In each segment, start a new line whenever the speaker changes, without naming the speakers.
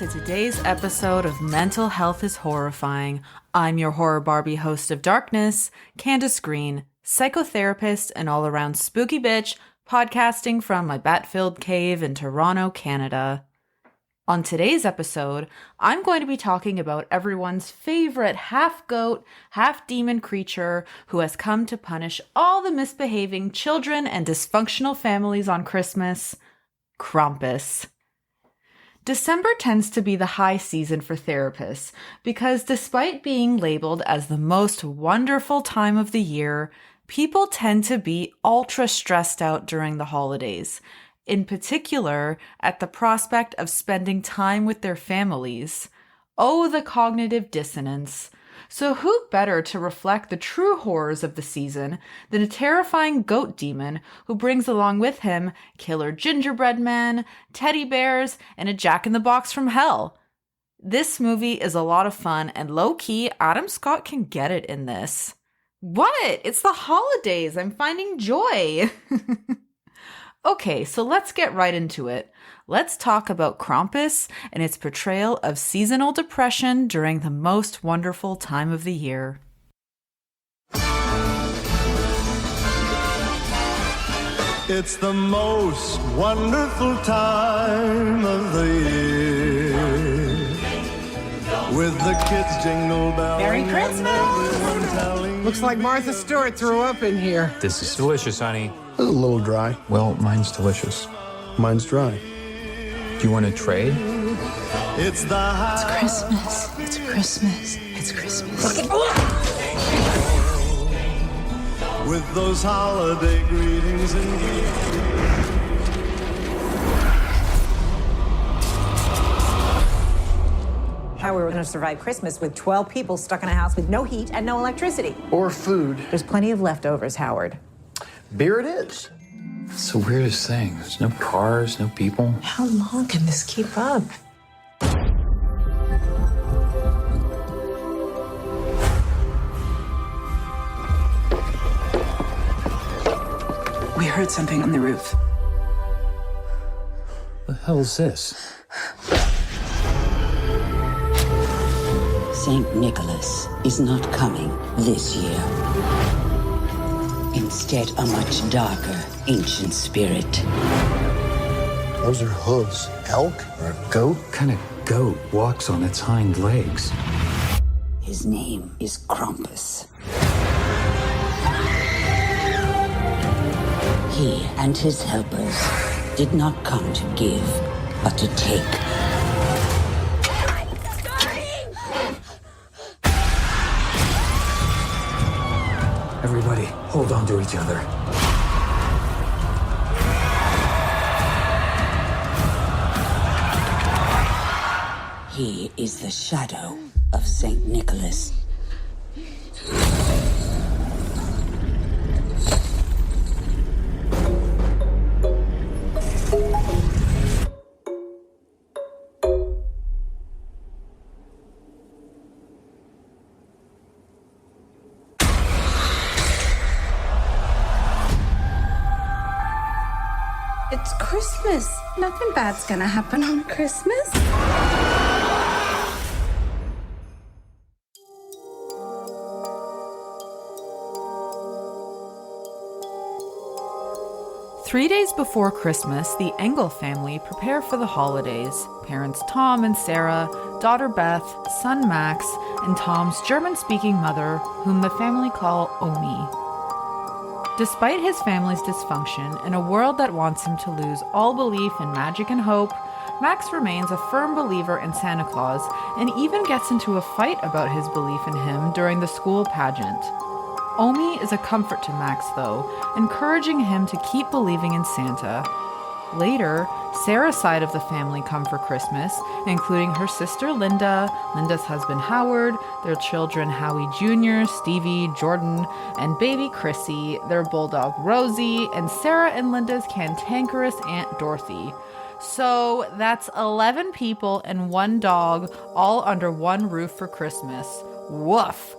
to today's episode of Mental Health is Horrifying. I'm your horror Barbie host of Darkness, Candace Green, psychotherapist and all-around spooky bitch, podcasting from my bat-filled cave in Toronto, Canada. On today's episode, I'm going to be talking about everyone's favorite half-goat, half-demon creature who has come to punish all the misbehaving children and dysfunctional families on Christmas, Krampus. December tends to be the high season for therapists because despite being labeled as the most wonderful time of the year, people tend to be ultra stressed out during the holidays, in particular at the prospect of spending time with their families. Oh, the cognitive dissonance. So who better to reflect the true horrors of the season than a terrifying goat demon who brings along with him killer gingerbread men, teddy bears, and a jack-in-the-box from hell? This movie is a lot of fun, and low-key, Adam Scott can get it in this. What? It's the holidays. I'm finding joy. Okay, so let's get right into it. Let's talk about Krampus and its portrayal of seasonal depression during the most wonderful time of the year.
It's the most wonderful time of the year, with the kids jingle belling.
Merry Christmas!
Looks like Martha Stewart threw up in here.
This is delicious, honey.
A little dry.
Well, mine's delicious.
Mine's dry.
Do you want to trade?
It's
Christmas. It's Christmas. It's Christmas.
with those holiday greetings and gifts.
How we were going to survive Christmas with 12 people stuck in a house with no heat and no electricity.
Or food.
There's plenty of leftovers, Howard.
Beer it is.
It's the weirdest thing. There's no cars, no people.
How long can this keep up?
We heard something on the roof.
The hell's this?
Saint Nicholas is not coming this year. Instead, a much darker, ancient spirit.
Those are hooves. Elk or a goat?
What kind of goat walks on its hind legs?
His name is Krampus. He and his helpers did not come to give, but to take.
Everybody, hold on to each other.
He is the shadow of Saint Nicholas.
It's Christmas. Nothing bad's gonna happen on Christmas.
Three days before Christmas, the Engel family prepare for the holidays. Parents Tom and Sarah, daughter Beth, son Max, and Tom's German-speaking mother, whom the family call Omi. Despite his family's dysfunction and a world that wants him to lose all belief in magic and hope, Max remains a firm believer in Santa Claus and even gets into a fight about his belief in him during the school pageant. Omi is a comfort to Max, though, encouraging him to keep believing in Santa. Later, Sarah's side of the family come for Christmas, including her sister Linda, Linda's husband Howard, their children Howie Jr., Stevie, Jordan, and baby Chrissy, their bulldog Rosie, and Sarah and Linda's cantankerous Aunt Dorothy. So that's 11 people and one dog, all under one roof for Christmas. Woof!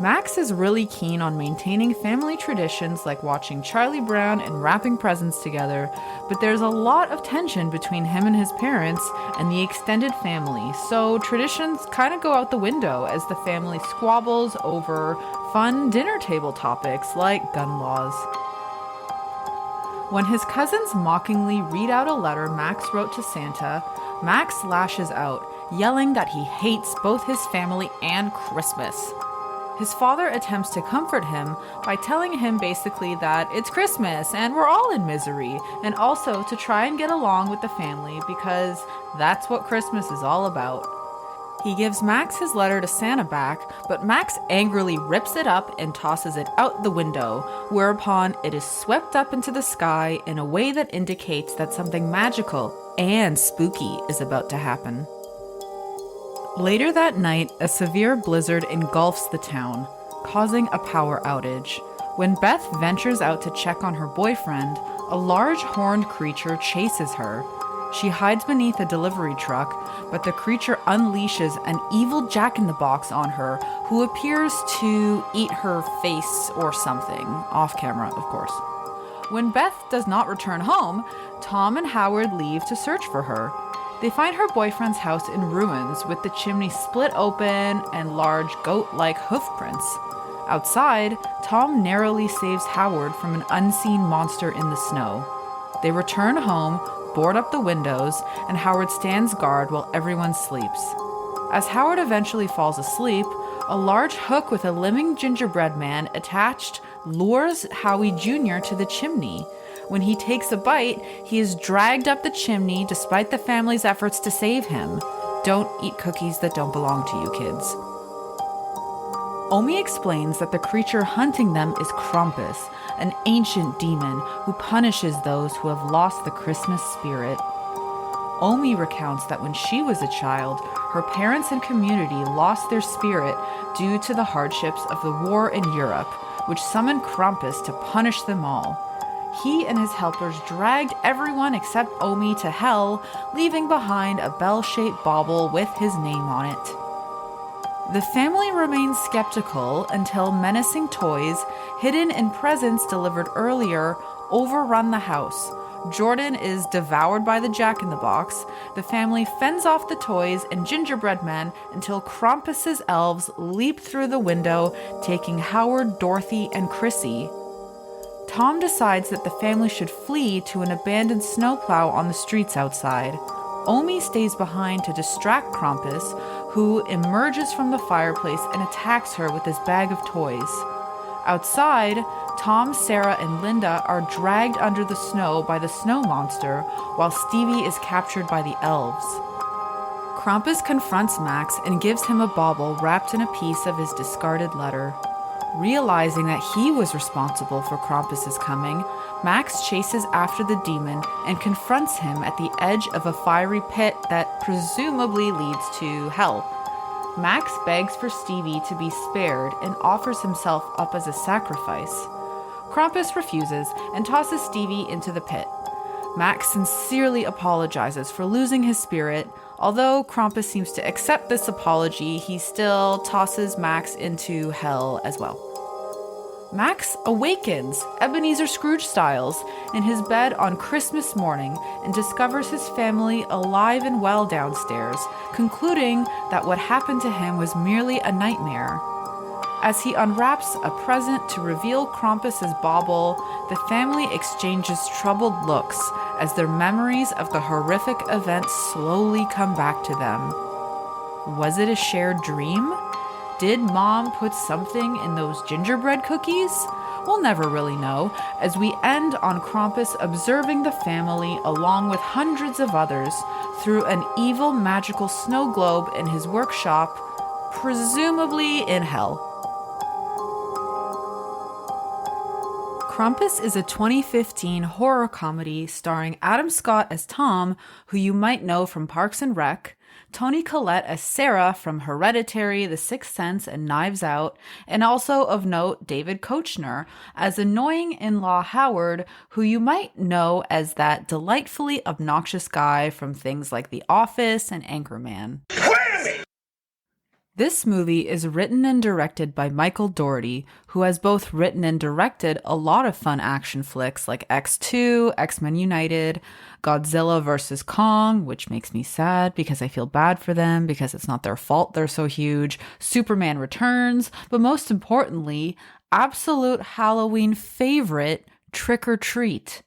Max is really keen on maintaining family traditions like watching Charlie Brown and wrapping presents together, but there's a lot of tension between him and his parents and the extended family, so traditions kind of go out the window as the family squabbles over fun dinner table topics like gun laws. When his cousins mockingly read out a letter Max wrote to Santa, Max lashes out, yelling that he hates both his family and Christmas. His father attempts to comfort him by telling him basically that it's Christmas and we're all in misery, and also to try and get along with the family because that's what Christmas is all about. He gives Max his letter to Santa back, but Max angrily rips it up and tosses it out the window, whereupon it is swept up into the sky in a way that indicates that something magical and spooky is about to happen. Later that night, a severe blizzard engulfs the town, causing a power outage. When Beth ventures out to check on her boyfriend, a large horned creature chases her. She hides beneath a delivery truck, but the creature unleashes an evil jack-in-the-box on her, who appears to eat her face or something, off camera, of course. When Beth does not return home, Tom and Howard leave to search for her. They find her boyfriend's house in ruins with the chimney split open and large goat-like hoof prints. Outside, Tom narrowly saves Howard from an unseen monster in the snow. They return home, board up the windows, and Howard stands guard while everyone sleeps. As Howard eventually falls asleep, a large hook with a living gingerbread man attached lures Howie Jr. to the chimney. When he takes a bite, he is dragged up the chimney despite the family's efforts to save him. Don't eat cookies that don't belong to you, kids. Omi explains that the creature hunting them is Krampus, an ancient demon who punishes those who have lost the Christmas spirit. Omi recounts that when she was a child, her parents and community lost their spirit due to the hardships of the war in Europe, which summoned Krampus to punish them all. He and his helpers dragged everyone except Omi to hell, leaving behind a bell-shaped bauble with his name on it. The family remains skeptical until menacing toys, hidden in presents delivered earlier, overrun the house. Jordan is devoured by the jack-in-the-box. The family fends off the toys and gingerbread men until Krampus's elves leap through the window, taking Howard, Dorothy, and Chrissy. Tom decides that the family should flee to an abandoned snowplow on the streets outside. Omi stays behind to distract Krampus, who emerges from the fireplace and attacks her with his bag of toys. Outside, Tom, Sarah, and Linda are dragged under the snow by the snow monster, while Stevie is captured by the elves. Krampus confronts Max and gives him a bauble wrapped in a piece of his discarded letter. Realizing that he was responsible for Krampus's coming, Max chases after the demon and confronts him at the edge of a fiery pit that presumably leads to hell. Max begs for Stevie to be spared and offers himself up as a sacrifice. Krampus refuses and tosses Stevie into the pit. Max sincerely apologizes for losing his spirit. Although Krampus seems to accept this apology, he still tosses Max into hell as well. Max awakens, Ebenezer Scrooge styles, in his bed on Christmas morning and discovers his family alive and well downstairs, concluding that what happened to him was merely a nightmare. As he unwraps a present to reveal Krampus's bauble, the family exchanges troubled looks as their memories of the horrific event slowly come back to them. Was it a shared dream? Did Mom put something in those gingerbread cookies? We'll never really know, as we end on Krampus observing the family along with hundreds of others through an evil magical snow globe in his workshop, presumably in hell. Krampus is a 2015 horror comedy starring Adam Scott as Tom, who you might know from Parks and Rec, Toni Collette as Sarah from Hereditary, The Sixth Sense, and Knives Out, and also of note David Koechner as annoying in-law Howard, who you might know as that delightfully obnoxious guy from things like The Office and Anchorman. This movie is written and directed by Michael Dougherty, who has both written and directed a lot of fun action flicks like X2, X-Men United, Godzilla vs. Kong, which makes me sad because I feel bad for them because it's not their fault they're so huge, Superman Returns, but most importantly, absolute Halloween favorite, Trick or Treat.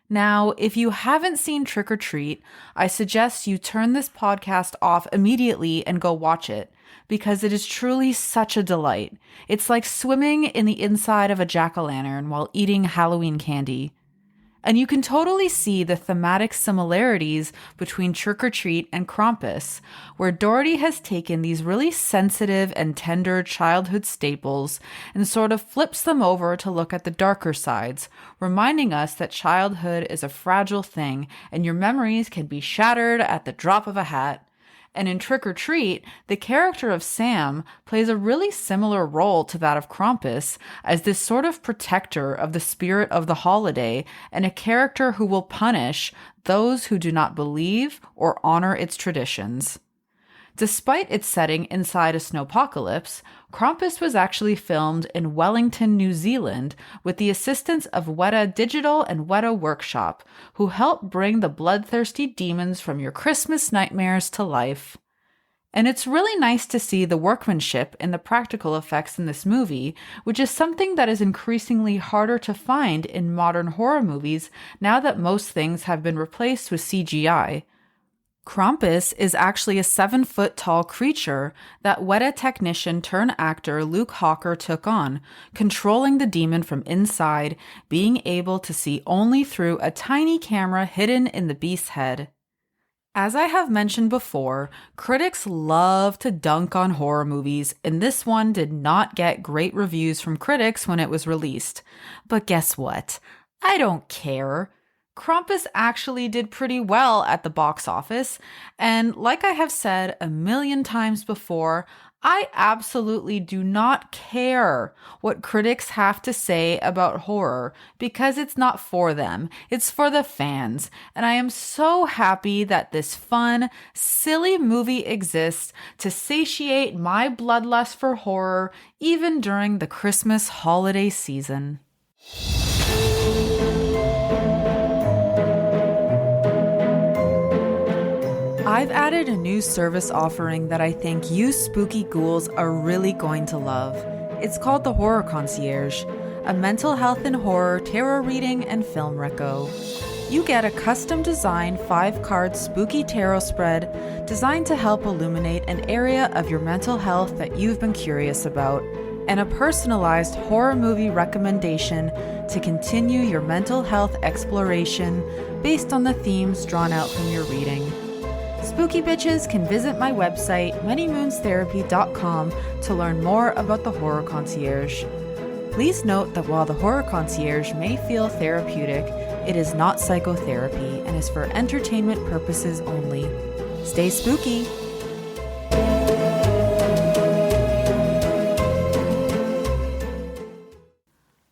Now, if you haven't seen Trick or Treat, I suggest you turn this podcast off immediately and go watch it, because it is truly such a delight. It's like swimming in the inside of a jack-o'-lantern while eating Halloween candy. And you can totally see the thematic similarities between Trick or Treat and Krampus, where Dougherty has taken these really sensitive and tender childhood staples and sort of flips them over to look at the darker sides, reminding us that childhood is a fragile thing and your memories can be shattered at the drop of a hat. And in Trick or Treat, the character of Sam plays a really similar role to that of Krampus as this sort of protector of the spirit of the holiday and a character who will punish those who do not believe or honor its traditions. Despite its setting inside a snowpocalypse, Krampus was actually filmed in Wellington, New Zealand, with the assistance of Weta Digital and Weta Workshop, who helped bring the bloodthirsty demons from your Christmas nightmares to life. And it's really nice to see the workmanship and the practical effects in this movie, which is something that is increasingly harder to find in modern horror movies now that most things have been replaced with CGI. Krampus is actually a 7-foot-tall creature that Weta technician turned actor Luke Hawker took on, controlling the demon from inside, being able to see only through a tiny camera hidden in the beast's head. As I have mentioned before, critics love to dunk on horror movies, and this one did not get great reviews from critics when it was released. But guess what? I don't care. Krampus actually did pretty well at the box office, and like I have said a million times before, I absolutely do not care what critics have to say about horror because it's not for them, it's for the fans, and I am so happy that this fun, silly movie exists to satiate my bloodlust for horror even during the Christmas holiday season. I've added a new service offering that I think you spooky ghouls are really going to love. It's called the Horror Concierge, a mental health and horror tarot reading and film reco. You get a custom-designed 5-card spooky tarot spread designed to help illuminate an area of your mental health that you've been curious about, and a personalized horror movie recommendation to continue your mental health exploration based on the themes drawn out from your reading. Spooky bitches can visit my website, manymoonstherapy.com, to learn more about the Horror Concierge. Please note that while the Horror Concierge may feel therapeutic, it is not psychotherapy and is for entertainment purposes only. Stay spooky!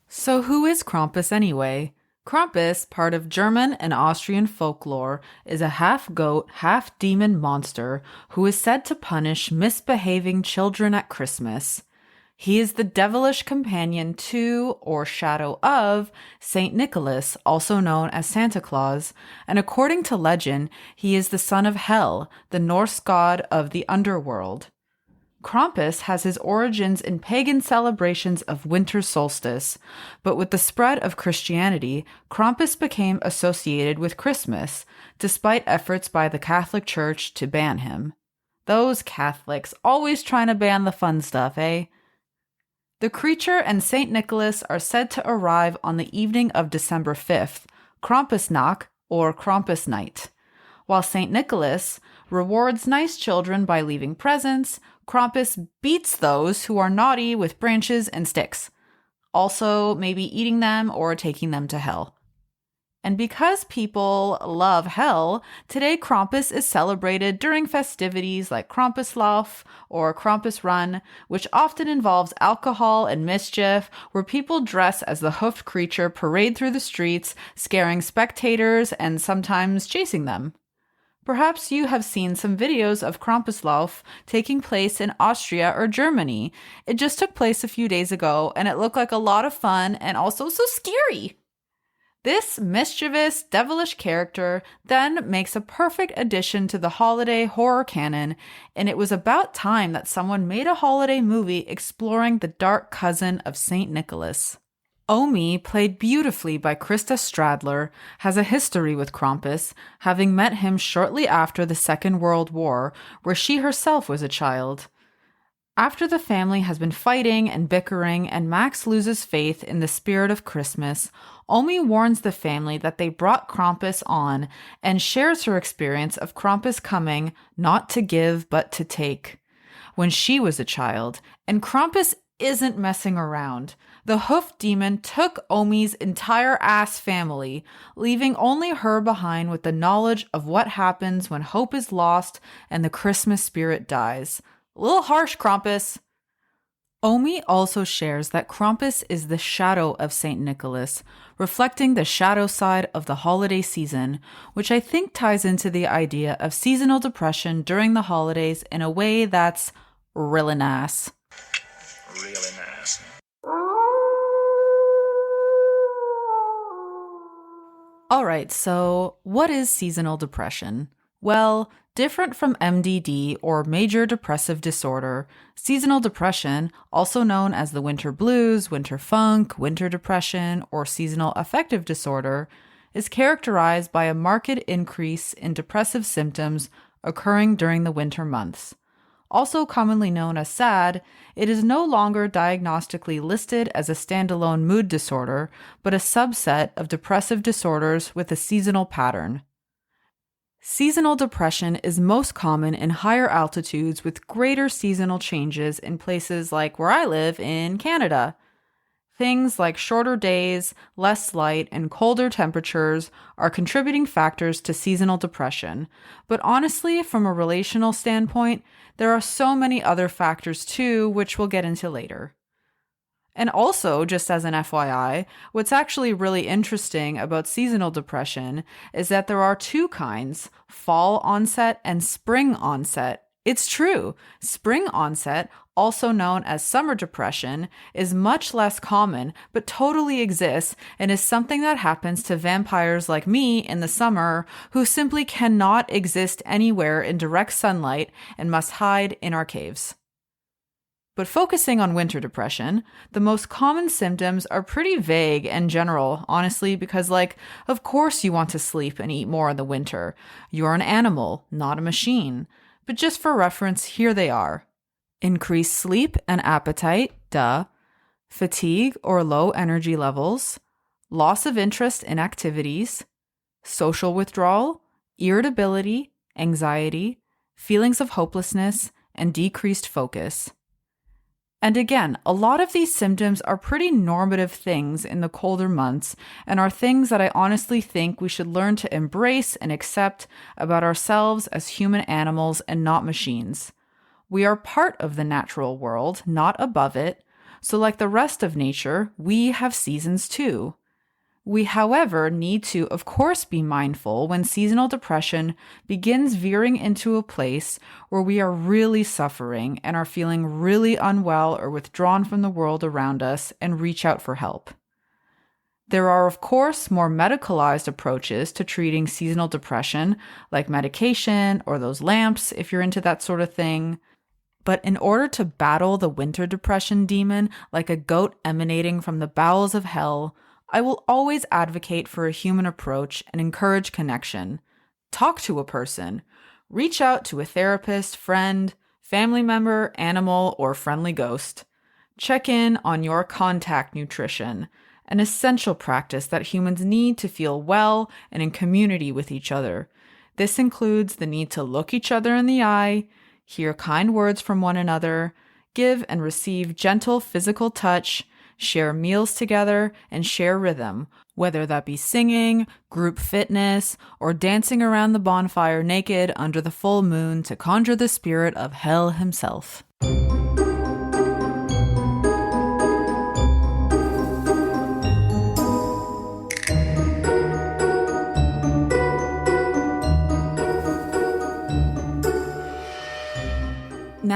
So who is Krampus anyway? Krampus, part of German and Austrian folklore, is a half-goat, half-demon monster who is said to punish misbehaving children at Christmas. He is the devilish companion to, or shadow of, Saint Nicholas, also known as Santa Claus, and according to legend, he is the son of Hel, the Norse god of the underworld. Krampus has his origins in pagan celebrations of winter solstice, but with the spread of Christianity, Krampus became associated with Christmas, despite efforts by the Catholic Church to ban him. Those Catholics, always trying to ban the fun stuff, eh? The creature and St. Nicholas are said to arrive on the evening of December 5th, Krampusnacht, or Krampus Night. While St. Nicholas rewards nice children by leaving presents, Krampus beats those who are naughty with branches and sticks, also maybe eating them or taking them to hell. And because people love hell, today Krampus is celebrated during festivities like Krampuslauf or Krampus Run, which often involves alcohol and mischief, where people dress as the hoofed creature parade through the streets, scaring spectators and sometimes chasing them. Perhaps you have seen some videos of Krampuslauf taking place in Austria or Germany. It just took place a few days ago, and it looked like a lot of fun and also so scary. This mischievous, devilish character then makes a perfect addition to the holiday horror canon, and it was about time that someone made a holiday movie exploring the dark cousin of St. Nicholas. Omi, played beautifully by Krista Stradler, has a history with Krampus, having met him shortly after the Second World War, where she herself was a child. After the family has been fighting and bickering and Max loses faith in the spirit of Christmas, Omi warns the family that they brought Krampus on and shares her experience of Krampus coming not to give but to take when she was a child, and Krampus isn't messing around. The hoof demon took Omi's entire ass family, leaving only her behind with the knowledge of what happens when hope is lost and the Christmas spirit dies. A little harsh, Krampus. Omi also shares that Krampus is the shadow of St. Nicholas, reflecting the shadow side of the holiday season, which I think ties into the idea of seasonal depression during the holidays in a way that's really nice.
Really nice.
Alright, so what is seasonal depression? Well, different from MDD or major depressive disorder, seasonal depression, also known as the winter blues, winter funk, winter depression, or seasonal affective disorder, is characterized by a marked increase in depressive symptoms occurring during the winter months. Also commonly known as SAD, it is no longer diagnostically listed as a standalone mood disorder, but a subset of depressive disorders with a seasonal pattern. Seasonal depression is most common in higher altitudes with greater seasonal changes in places like where I live in Canada. Things like shorter days, less light, and colder temperatures are contributing factors to seasonal depression. But honestly, from a relational standpoint, there are so many other factors too, which we'll get into later. And also, just as an FYI, what's actually really interesting about seasonal depression is that there are two kinds, fall onset and spring onset. It's true. Spring onset, also known as summer depression, is much less common, but totally exists and is something that happens to vampires like me in the summer who simply cannot exist anywhere in direct sunlight and must hide in our caves. But focusing on winter depression, the most common symptoms are pretty vague and general, honestly, because of course you want to sleep and eat more in the winter. You're an animal, not a machine. But just for reference, here they are. Increased sleep and appetite, duh. Fatigue or low energy levels. Loss of interest in activities. Social withdrawal, irritability, anxiety, feelings of hopelessness, and decreased focus. And again, a lot of these symptoms are pretty normative things in the colder months and are things that I honestly think we should learn to embrace and accept about ourselves as human animals and not machines. We are part of the natural world, not above it, so like the rest of nature, we have seasons too. We, however, need to, of course, be mindful when seasonal depression begins veering into a place where we are really suffering and are feeling really unwell or withdrawn from the world around us and reach out for help. There are, of course, more medicalized approaches to treating seasonal depression, like medication or those lamps if you're into that sort of thing. But in order to battle the winter depression demon like a goat emanating from the bowels of hell, I will always advocate for a human approach and encourage connection. Talk to a person. Reach out to a therapist, friend, family member, animal, or friendly ghost. Check in on your contact nutrition, an essential practice that humans need to feel well and in community with each other. This includes the need to look each other in the eye, hear kind words from one another, give and receive gentle physical touch, share meals together, and share rhythm, whether that be singing, group fitness, or dancing around the bonfire naked under the full moon to conjure the spirit of hell himself.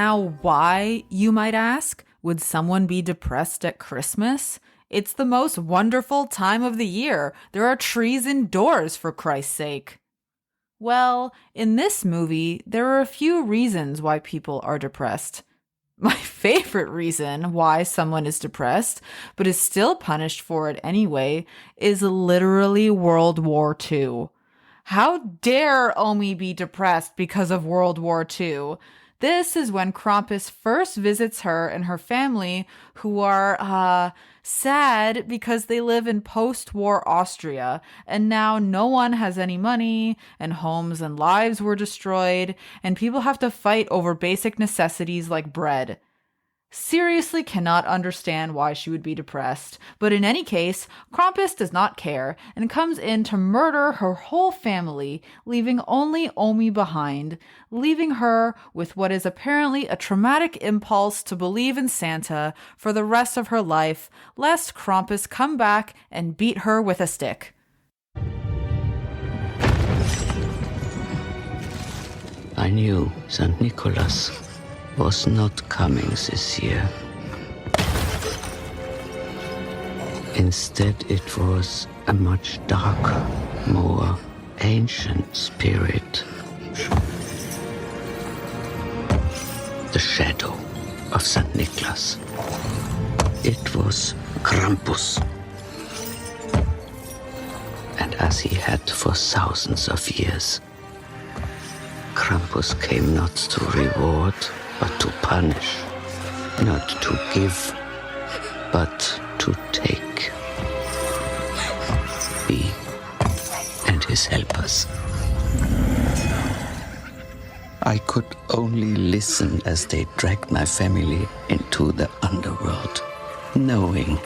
Now, why, you might ask, would someone be depressed at Christmas? It's the most wonderful time of the year. There are trees indoors, for Christ's sake. Well, in this movie, there are a few reasons why people are depressed. My favorite reason why someone is depressed, but is still punished for it anyway, is literally World War II. How dare Omi be depressed because of World War II? This is when Krampus first visits her and her family, who are sad because they live in post-war Austria, and now no one has any money, and homes and lives were destroyed, and people have to fight over basic necessities like bread. Seriously cannot understand why she would be depressed, but in any case, Krampus does not care and comes in to murder her whole family, leaving only Omi behind, leaving her with what is apparently a traumatic impulse to believe in Santa for the rest of her life, lest Krampus come back and beat her with a stick.
I knew St. Nicholas was not coming this year. Instead, it was a much darker, more ancient spirit. The shadow of St. Nicholas. It was Krampus. And as he had for thousands of years, Krampus came not to reward, but to punish, not to give, but to take. He and his helpers. I could only listen as they dragged my family into the underworld, knowing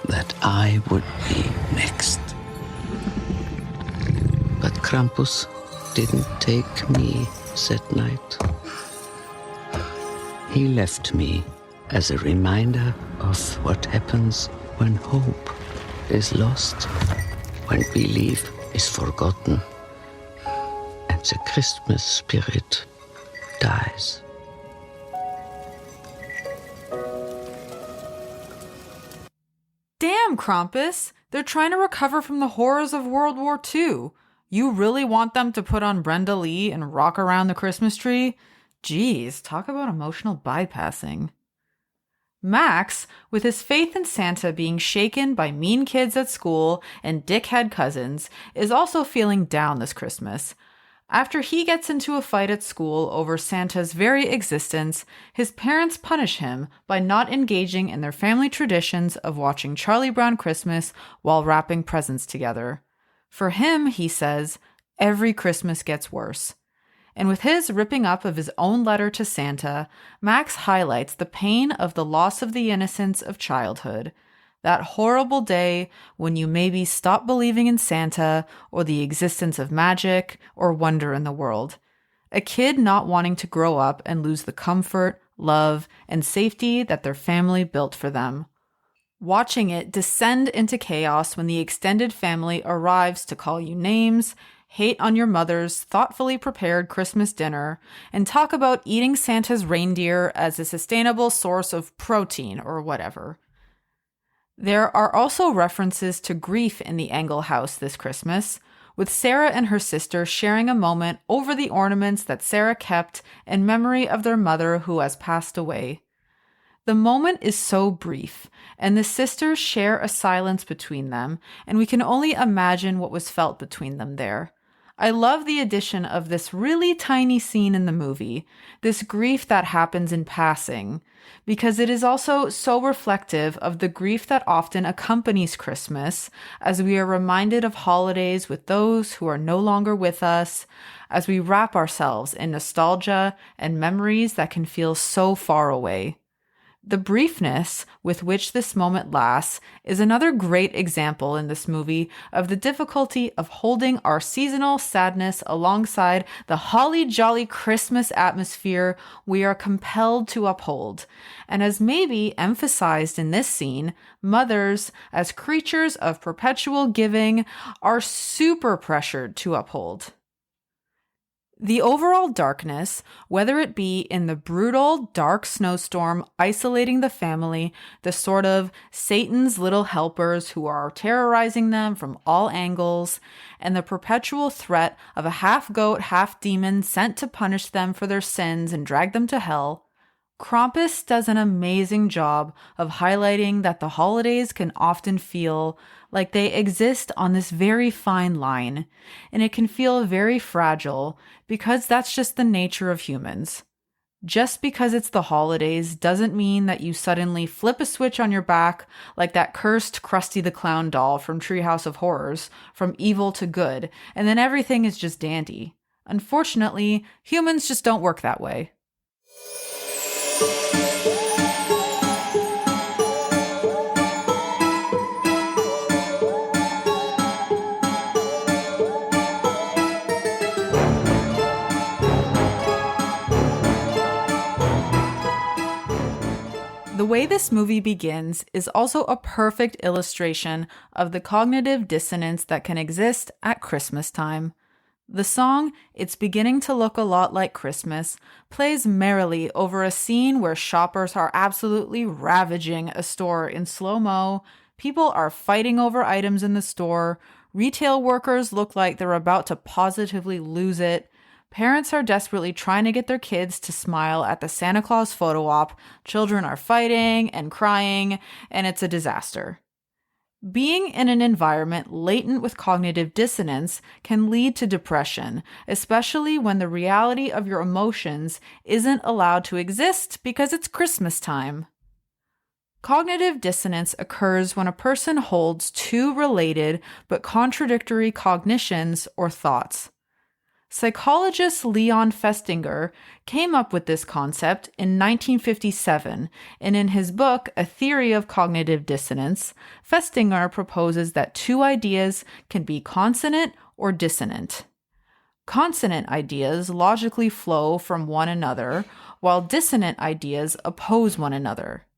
that I would be next. But Krampus didn't take me that night. He left me as a reminder of what happens when hope is lost, when belief is forgotten, and the Christmas spirit dies.
Damn, Krampus! They're trying to recover from the horrors of World War II. You really want them to put on Brenda Lee and rock around the Christmas tree? Geez, talk about emotional bypassing. Max, with his faith in Santa being shaken by mean kids at school and dickhead cousins, is also feeling down this Christmas. After he gets into a fight at school over Santa's very existence, his parents punish him by not engaging in their family traditions of watching Charlie Brown Christmas while wrapping presents together. For him, he says, every Christmas gets worse. And with his ripping up of his own letter to Santa, Max highlights the pain of the loss of the innocence of childhood. That horrible day when you maybe stop believing in Santa or the existence of magic or wonder in the world. A kid not wanting to grow up and lose the comfort, love, and safety that their family built for them. Watching it descend into chaos when the extended family arrives to call you names, hate on your mother's thoughtfully prepared Christmas dinner, and talk about eating Santa's reindeer as a sustainable source of protein or whatever. There are also references to grief in the Engel house this Christmas, with Sarah and her sister sharing a moment over the ornaments that Sarah kept in memory of their mother who has passed away. The moment is so brief, and the sisters share a silence between them, and we can only imagine what was felt between them there. I love the addition of this really tiny scene in the movie, this grief that happens in passing, because it is also so reflective of the grief that often accompanies Christmas, as we are reminded of holidays with those who are no longer with us, as we wrap ourselves in nostalgia and memories that can feel so far away. The briefness with which this moment lasts is another great example in this movie of the difficulty of holding our seasonal sadness alongside the holly jolly Christmas atmosphere we are compelled to uphold. And as maybe emphasized in this scene, mothers, as creatures of perpetual giving, are super pressured to uphold. The overall darkness, whether it be in the brutal, dark snowstorm isolating the family, the sort of Satan's little helpers who are terrorizing them from all angles, and the perpetual threat of a half-goat, half-demon sent to punish them for their sins and drag them to hell, Krampus does an amazing job of highlighting that the holidays can often feel like they exist on this very fine line, and it can feel very fragile because that's just the nature of humans. Just because it's the holidays doesn't mean that you suddenly flip a switch on your back like that cursed Krusty the Clown doll from Treehouse of Horrors, from evil to good, and then everything is just dandy. Unfortunately, humans just don't work that way. The way this movie begins is also a perfect illustration of the cognitive dissonance that can exist at Christmas time. The song, "It's Beginning to Look a Lot Like Christmas," plays merrily over a scene where shoppers are absolutely ravaging a store in slow-mo, people are fighting over items in the store, retail workers look like they're about to positively lose it, parents are desperately trying to get their kids to smile at the Santa Claus photo op, children are fighting and crying, and it's a disaster. Being in an environment latent with cognitive dissonance can lead to depression, especially when the reality of your emotions isn't allowed to exist because it's Christmas time. Cognitive dissonance occurs when a person holds two related but contradictory cognitions or thoughts. Psychologist Leon Festinger came up with this concept in 1957, and in his book, A Theory of Cognitive Dissonance, Festinger proposes that two ideas can be consonant or dissonant. Consonant ideas logically flow from one another, while dissonant ideas oppose one another.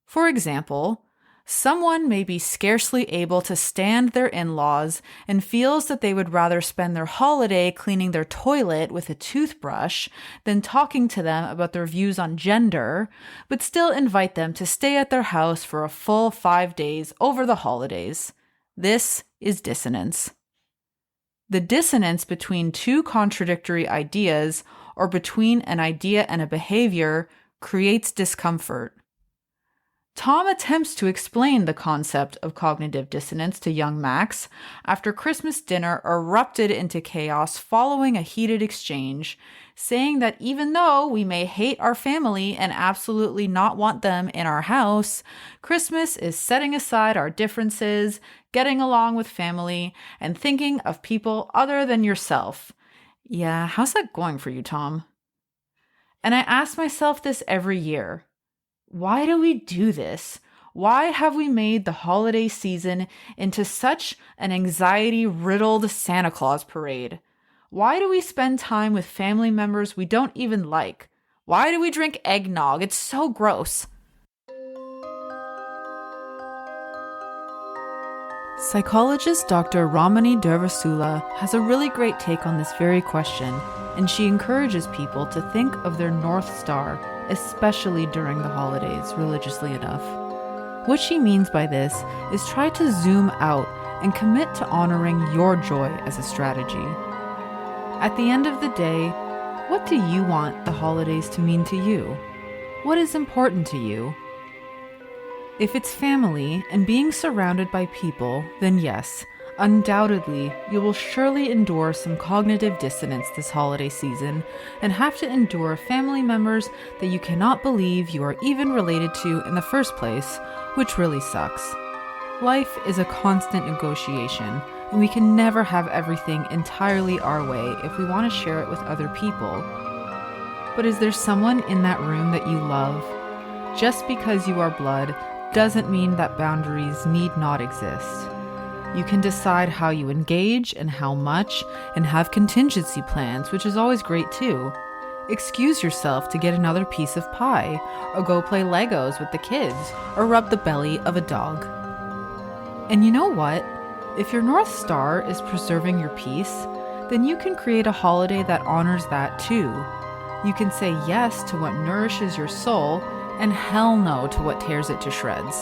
For example, someone may be scarcely able to stand their in-laws and feels that they would rather spend their holiday cleaning their toilet with a toothbrush than talking to them about their views on gender, but still invite them to stay at their house for a full 5 days over the holidays. This is dissonance. The dissonance between two contradictory ideas, or between an idea and a behavior, creates discomfort. Tom attempts to explain the concept of cognitive dissonance to young Max after Christmas dinner erupted into chaos following a heated exchange, saying that even though we may hate our family and absolutely not want them in our house, Christmas is setting aside our differences, getting along with family, and thinking of people other than yourself. Yeah, how's that going for you, Tom? And I ask myself this every year. Why do we do this? Why have we made the holiday season into such an anxiety-riddled Santa Claus parade? Why do we spend time with family members we don't even like? Why do we drink eggnog? It's so gross. Psychologist Dr. Ramani Durvasula has a really great take on this very question, and she encourages people to think of their North Star, especially during the holidays, religiously enough. What she means by this is try to zoom out and commit to honoring your joy as a strategy. At the end of the day, what do you want the holidays to mean to you? What is important to you? If it's family and being surrounded by people, then yes, undoubtedly, you will surely endure some cognitive dissonance this holiday season and have to endure family members that you cannot believe you are even related to in the first place, which really sucks. Life is a constant negotiation, and we can never have everything entirely our way if we want to share it with other people. But is there someone in that room that you love? Just because you are blood doesn't mean that boundaries need not exist. You can decide how you engage and how much, and have contingency plans, which is always great too. Excuse yourself to get another piece of pie, or go play Legos with the kids, or rub the belly of a dog. And you know what? If your North Star is preserving your peace, then you can create a holiday that honors that too. You can say yes to what nourishes your soul and hell no to what tears it to shreds.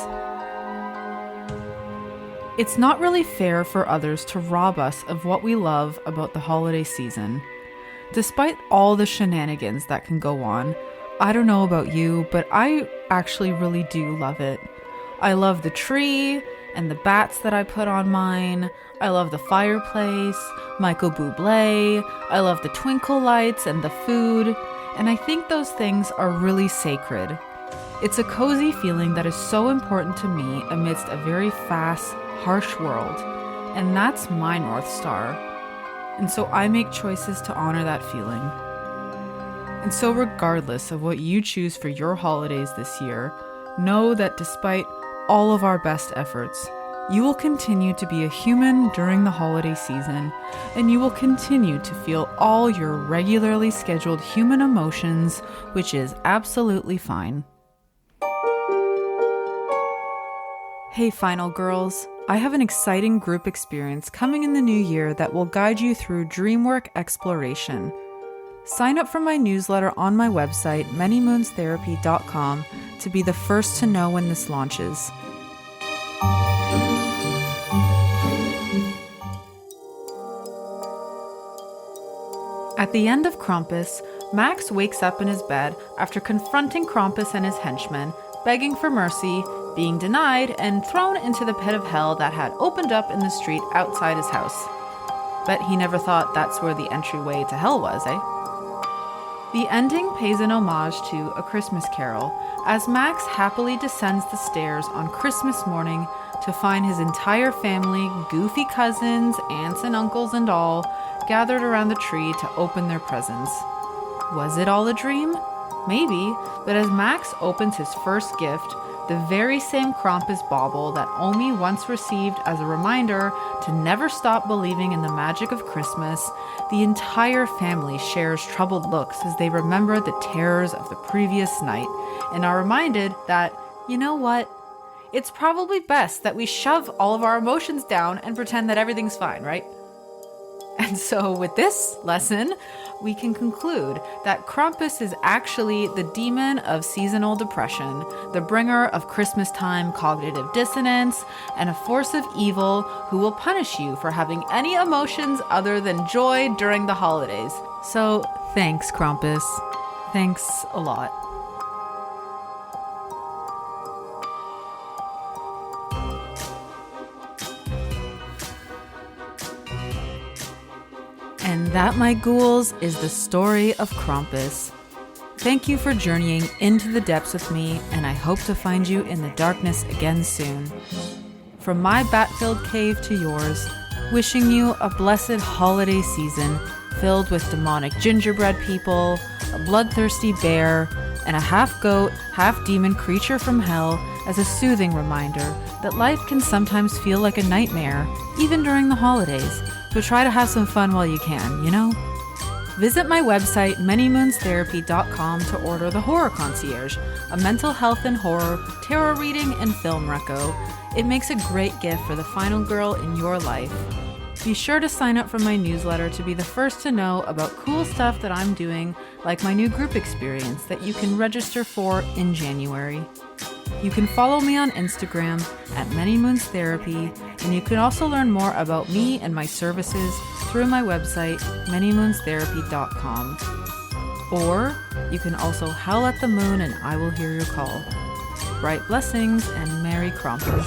It's not really fair for others to rob us of what we love about the holiday season. Despite all the shenanigans that can go on, I don't know about you, but I actually really do love it. I love the tree and the bats that I put on mine. I love the fireplace, Michael Bublé. I love the twinkle lights and the food. And I think those things are really sacred. It's a cozy feeling that is so important to me amidst a very fast, harsh world. And that's my North Star. And so I make choices to honor that feeling. And so regardless of what you choose for your holidays this year, know that despite all of our best efforts, you will continue to be a human during the holiday season, and you will continue to feel all your regularly scheduled human emotions, which is absolutely fine. Hey Final Girls, I have an exciting group experience coming in the new year that will guide you through dreamwork exploration. Sign up for my newsletter on my website, manymoonstherapy.com, to be the first to know when this launches. At the end of Krampus, Max wakes up in his bed after confronting Krampus and his henchmen, begging for mercy, being denied, and thrown into the pit of hell that had opened up in the street outside his house. Bet he never thought that's where the entryway to hell was, eh? The ending pays an homage to A Christmas Carol, as Max happily descends the stairs on Christmas morning to find his entire family, goofy cousins, aunts and uncles and all, gathered around the tree to open their presents. Was it all a dream? Maybe, but as Max opens his first gift, the very same Krampus bauble that Omi once received as a reminder to never stop believing in the magic of Christmas, the entire family shares troubled looks as they remember the terrors of the previous night and are reminded that, you know what? It's probably best that we shove all of our emotions down and pretend that everything's fine, right? And so with this lesson, we can conclude that Krampus is actually the demon of seasonal depression, the bringer of Christmas-time cognitive dissonance, and a force of evil who will punish you for having any emotions other than joy during the holidays. So thanks, Krampus. Thanks a lot. And that, my ghouls, is the story of Krampus. Thank you for journeying into the depths with me, and I hope to find you in the darkness again soon. From my bat-filled cave to yours, wishing you a blessed holiday season filled with demonic gingerbread people, a bloodthirsty bear, and a half-goat, half-demon creature from hell as a soothing reminder that life can sometimes feel like a nightmare, even during the holidays. So try to have some fun while you can, you know? Visit my website, manymoonstherapy.com, to order the Horror Concierge, a mental health and horror, tarot reading, and film reco. It makes a great gift for the final girl in your life. Be sure to sign up for my newsletter to be the first to know about cool stuff that I'm doing, like my new group experience that you can register for in January. You can follow me on Instagram at manymoonstherapy, and you can also learn more about me and my services through my website, manymoonstherapy.com. Or you can also howl at the moon and I will hear your call. Bright blessings and Merry Krampus.